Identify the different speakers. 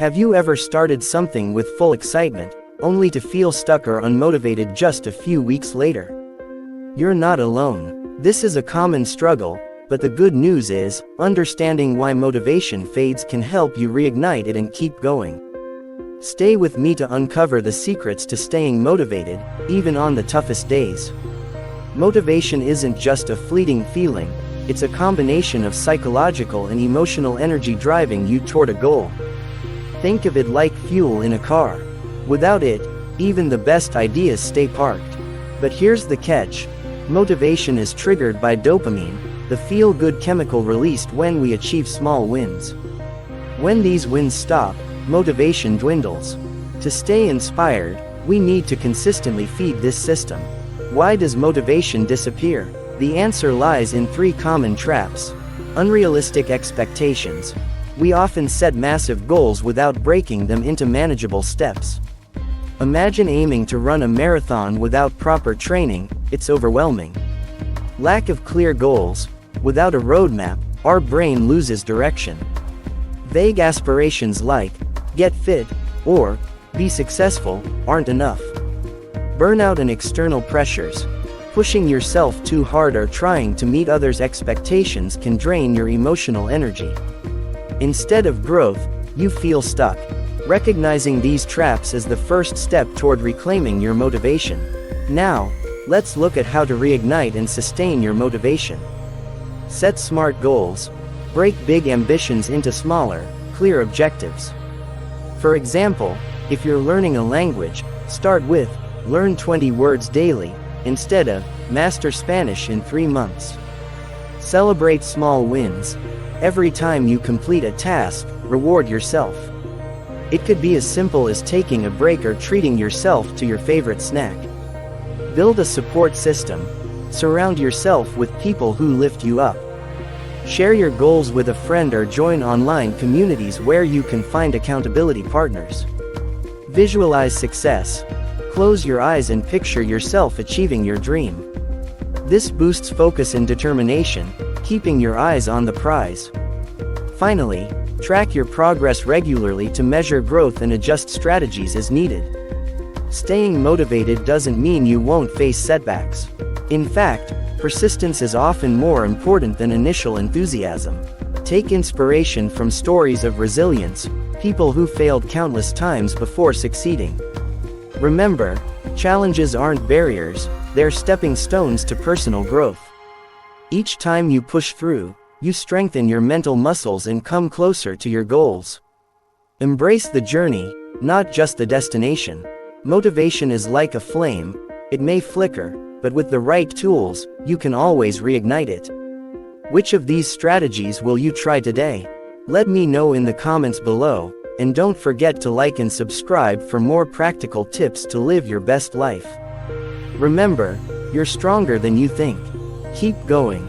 Speaker 1: Have you ever started something with full excitement, only to feel stuck or unmotivated just a few weeks later? You're not alone. This is a common struggle, but the good news is, understanding why motivation fades can help you reignite it and keep going. Stay with me to uncover the secrets to staying motivated, even on the toughest days. Motivation isn't just a fleeting feeling, it's a combination of psychological and emotional energy driving you toward a goal. Think of it like fuel in a car. Without it, even the best ideas stay parked. But here's the catch. Motivation is triggered by dopamine, the feel-good chemical released when we achieve small wins. When these wins stop, motivation dwindles. To stay inspired, we need to consistently feed this system. Why does motivation disappear? The answer lies in 3 common traps. Unrealistic expectations. We often set massive goals without breaking them into manageable steps. Imagine aiming to run a marathon without proper training, it's overwhelming. Lack of clear goals. Without a roadmap, our brain loses direction. Vague aspirations like, get fit, or, be successful, aren't enough. Burnout and external pressures. Pushing yourself too hard or trying to meet others' expectations can drain your emotional energy. Instead of growth, you feel stuck. Recognizing these traps is the first step toward reclaiming your motivation. Now, let's look at how to reignite and sustain your motivation. Set smart goals. Break big ambitions into smaller, clear objectives. For example, if you're learning a language, start with, learn 20 words daily, instead of, master Spanish in 3 months. Celebrate small wins. Every time you complete a task, reward yourself. It could be as simple as taking a break or treating yourself to your favorite snack. Build a support system. Surround yourself with people who lift you up. Share your goals with a friend or join online communities where you can find accountability partners. Visualize success. Close your eyes and picture yourself achieving your dream. This boosts focus and determination, keeping your eyes on the prize. Finally, track your progress regularly to measure growth and adjust strategies as needed. Staying motivated doesn't mean you won't face setbacks. In fact, persistence is often more important than initial enthusiasm. Take inspiration from stories of resilience, people who failed countless times before succeeding. Remember, challenges aren't barriers, they're stepping stones to personal growth. Each time you push through, you strengthen your mental muscles and come closer to your goals. Embrace the journey, not just the destination. Motivation is like a flame, it may flicker, but with the right tools, you can always reignite it. Which of these strategies will you try today? Let me know in the comments below, and don't forget to like and subscribe for more practical tips to live your best life. Remember, you're stronger than you think. Keep going.